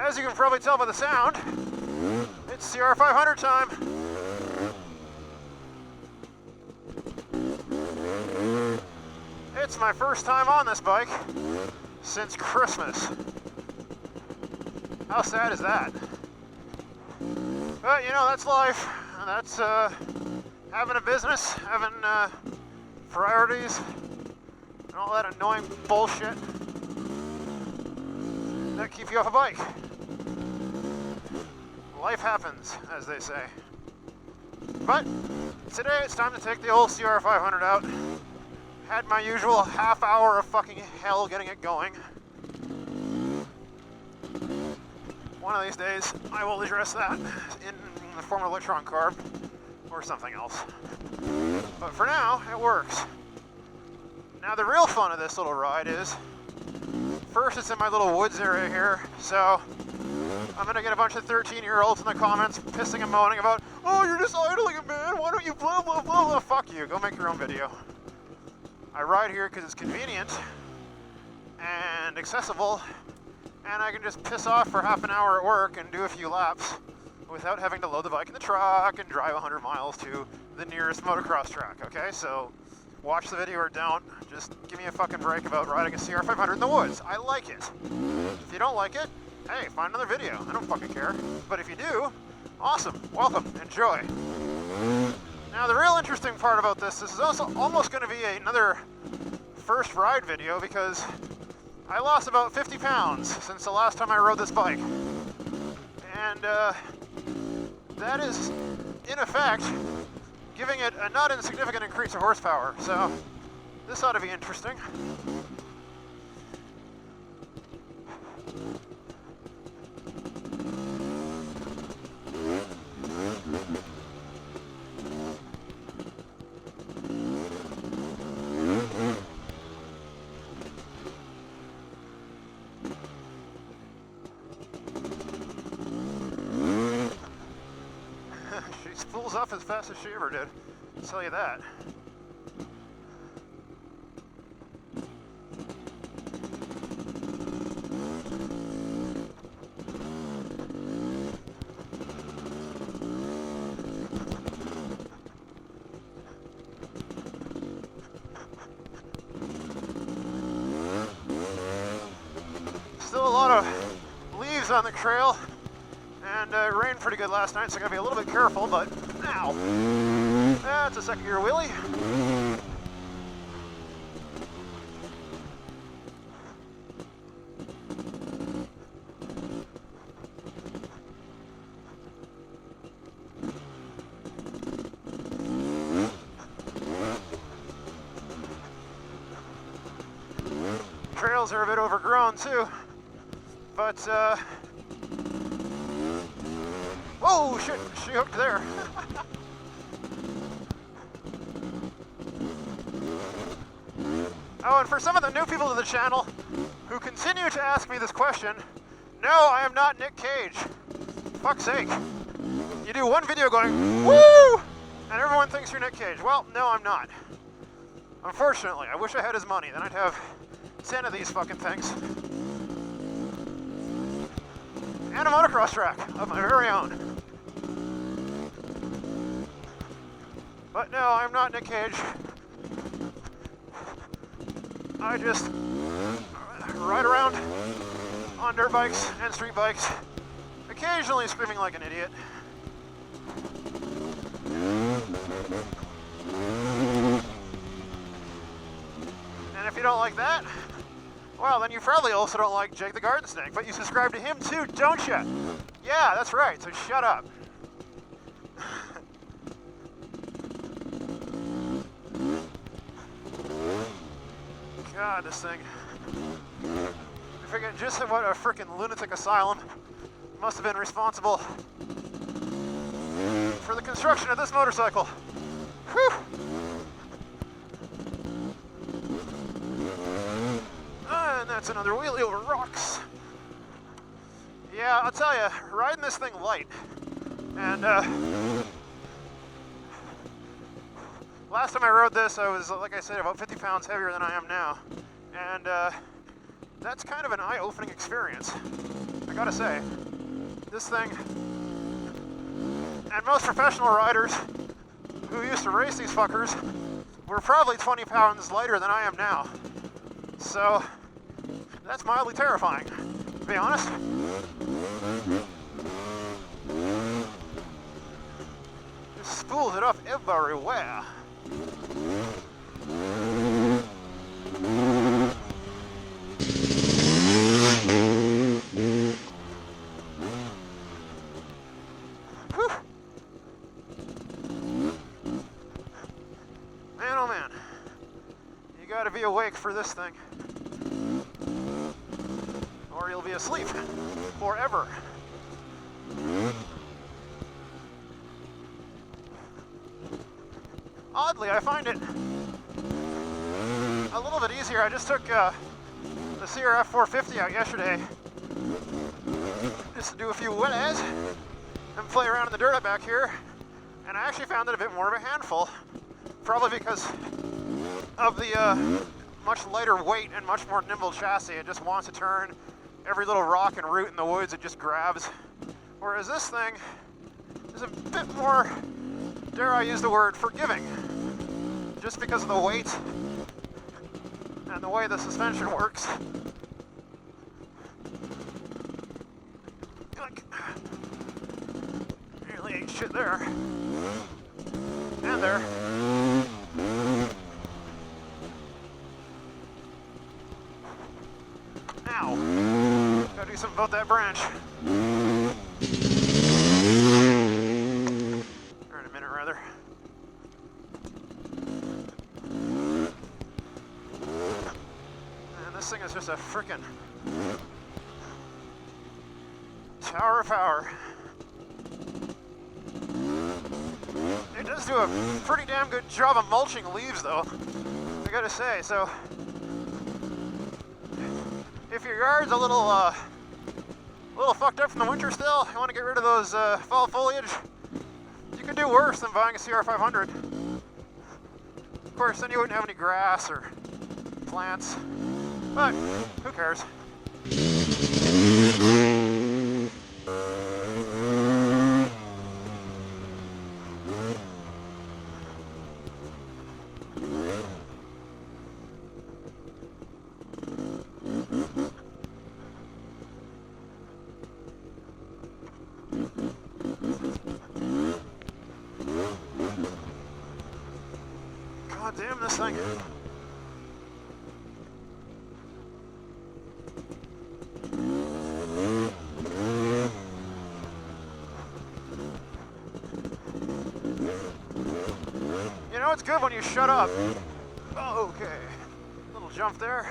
As you can probably tell by the sound, it's CR500 time. It's my first time on this bike since Christmas. How sad is that? But you know, that's life. That's having a business, having priorities, and all that annoying bullshit that keep you off a bike. Life happens, as they say. But today it's time to take the old CR500 out. Had my usual half hour of fucking hell getting it going. One of these days I will address that in the form of electron carb or something else. But for now, it works. Now the real fun of this little ride is, first it's in my little woods area here, so I'm gonna get a bunch of 13-year-olds in the comments pissing and moaning about, oh, you're just idling it, man, why don't you blah, blah, blah, blah. Fuck you, go make your own video. I ride here because it's convenient and accessible, and I can just piss off for half an hour at work and do a few laps without having to load the bike in the truck and drive 100 miles to the nearest motocross track, okay? So watch the video or don't. Just give me a fucking break about riding a CR500 in the woods. I like it. If you don't like it, hey, find another video. I don't fucking care. But if you do, awesome. Welcome. Enjoy. Now, the real interesting part about this is also almost going to be another first ride video because I lost about 50 pounds since the last time I rode this bike. And that is, in effect, giving it a not insignificant increase of horsepower. So this ought to be interesting. She spools off as fast as she ever did, I'll tell you that. Still a lot of leaves on the trail. And it rained pretty good last night, so I gotta be a little bit careful, but ow! That's a second gear wheelie. Trails are a bit overgrown too, but oh shit, she hooked there. Oh, and for some of the new people to the channel who continue to ask me this question, no, I am not Nick Cage. Fuck's sake. You do one video going, woo! And everyone thinks you're Nick Cage. Well, no, I'm not. Unfortunately, I wish I had his money. Then I'd have 10 of these fucking things. And a motocross track of my very own. But no, I'm not Nick Cage. I just ride around on dirt bikes and street bikes, occasionally screaming like an idiot. And if you don't like that, well, then you probably also don't like Jake the Garden Snake, but you subscribe to him too, don't you? Yeah, that's right, so shut up. God, this thing. I forget just what a freaking lunatic asylum must have been responsible for the construction of this motorcycle. Whew. And that's another wheelie over rocks. Yeah, I'll tell you, riding this thing light. And last time I rode this, I was, like I said, about 50 pounds heavier than I am now. And that's kind of an eye-opening experience. I gotta say, this thing, and most professional riders who used to race these fuckers were probably 20 pounds lighter than I am now. So, that's mildly terrifying, to be honest. Just spools it up everywhere. Whew. Man, oh man. You gotta be awake for this thing. Or you'll be asleep forever. Oddly, I find it a little bit easier. I just took the CR500 out yesterday just to do a few wheelies and play around in the dirt back here, and I actually found it a bit more of a handful, probably because of the much lighter weight and much more nimble chassis. It just wants to turn every little rock and root in the woods. It just grabs, whereas this thing is a bit more, dare I use the word, forgiving, just because of the weight and the way the suspension works. Like, nearly ate shit there. And there. Ow. Gotta do something about that branch. Or in a minute, rather. And this thing is just a frickin' tower of power. It does do a pretty damn good job of mulching leaves, though, I gotta say. So, if your yard's a little fucked up from the winter still, you want to get rid of those fall foliage, you could do worse than buying a CR500. Of course, then you wouldn't have any grass or plants, but who cares? God damn this thing. You know, it's good when you shut up. Oh, okay. Little jump there.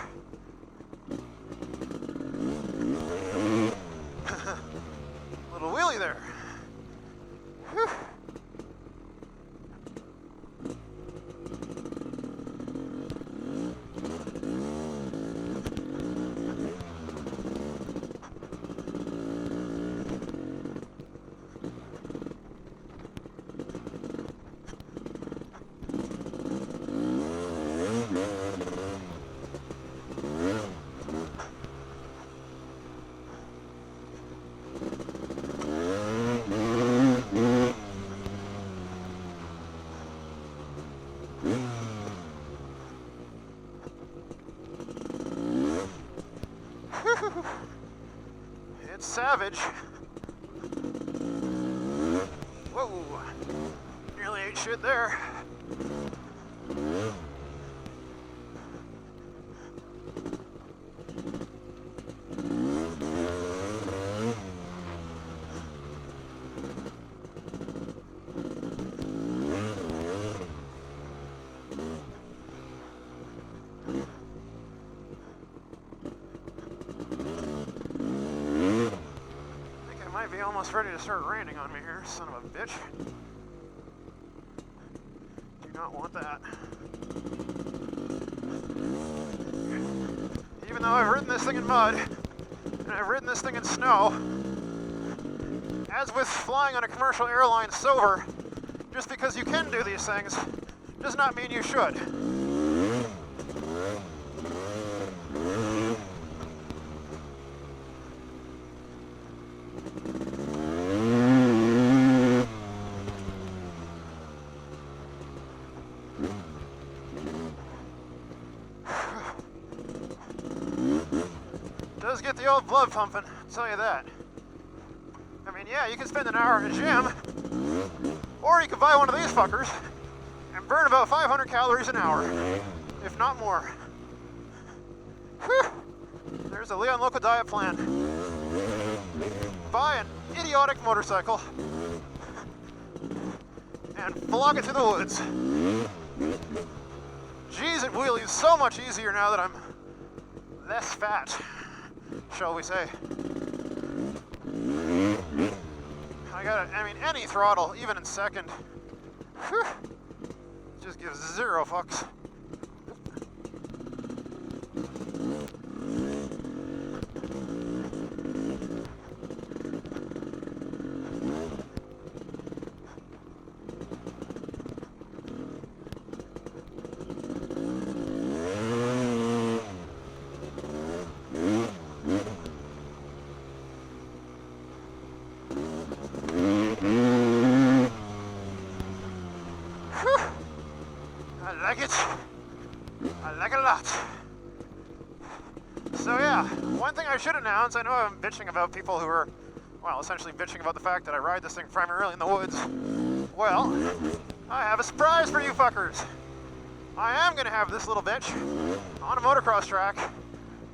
Little wheelie there. Whew. It's savage. Whoa. Nearly ate shit there. Be almost ready to start raining on me here, son of a bitch. Do not want that. Even though I've ridden this thing in mud, and I've ridden this thing in snow, as with flying on a commercial airline sober, just because you can do these things does not mean you should. Does get the old blood pumping, I'll tell you that. I mean, yeah, you can spend an hour in a gym, or you could buy one of these fuckers and burn about 500 calories an hour, if not more. Whew. There's a Loco diet plan. Buy an idiotic motorcycle and flog it to the woods. Geez, it wheelies so much easier now that I'm less fat, shall we say. I mean, any throttle, even in second, whew, just gives zero fucks. I like it a lot. So yeah, one thing I should announce, I know I'm bitching about people who are, well, essentially bitching about the fact that I ride this thing primarily in the woods. Well, I have a surprise for you fuckers. I am going to have this little bitch on a motocross track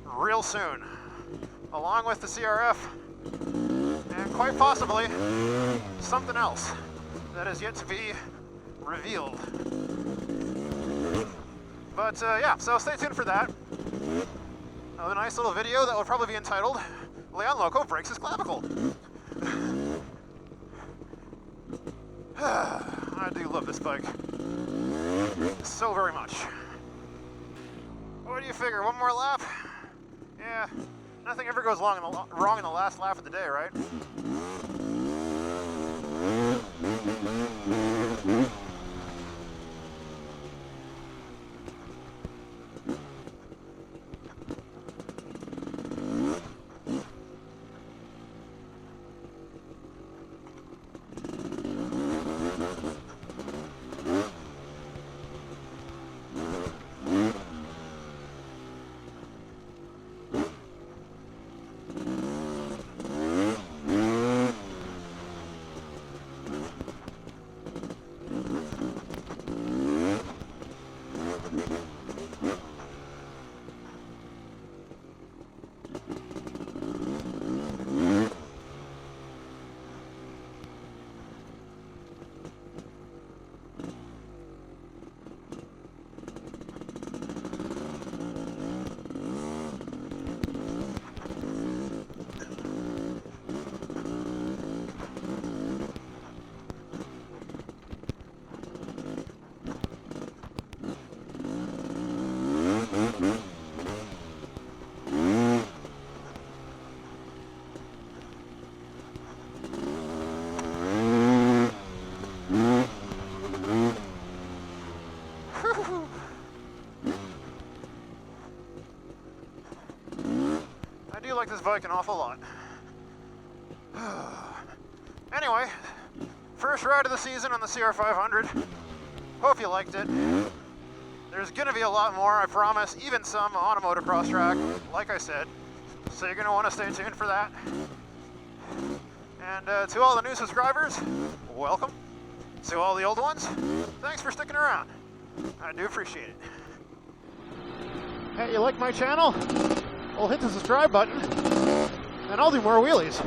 real soon, along with the CRF, and quite possibly something else that is yet to be revealed. But yeah, so stay tuned for that. A nice little video that will probably be entitled, Loco breaks his clavicle. I do love this bike. So very much. What do you figure, one more lap? Yeah, nothing ever goes wrong in the last lap of the day, right? I do like this bike an awful lot. Anyway, first ride of the season on the CR500. Hope you liked it. There's gonna be a lot more, I promise, even some on a motocross track, like I said. So you're gonna wanna stay tuned for that. And to all the new subscribers, welcome. To all the old ones, thanks for sticking around. I do appreciate it. Hey, you like my channel? Well, hit the subscribe button, and I'll do more wheelies.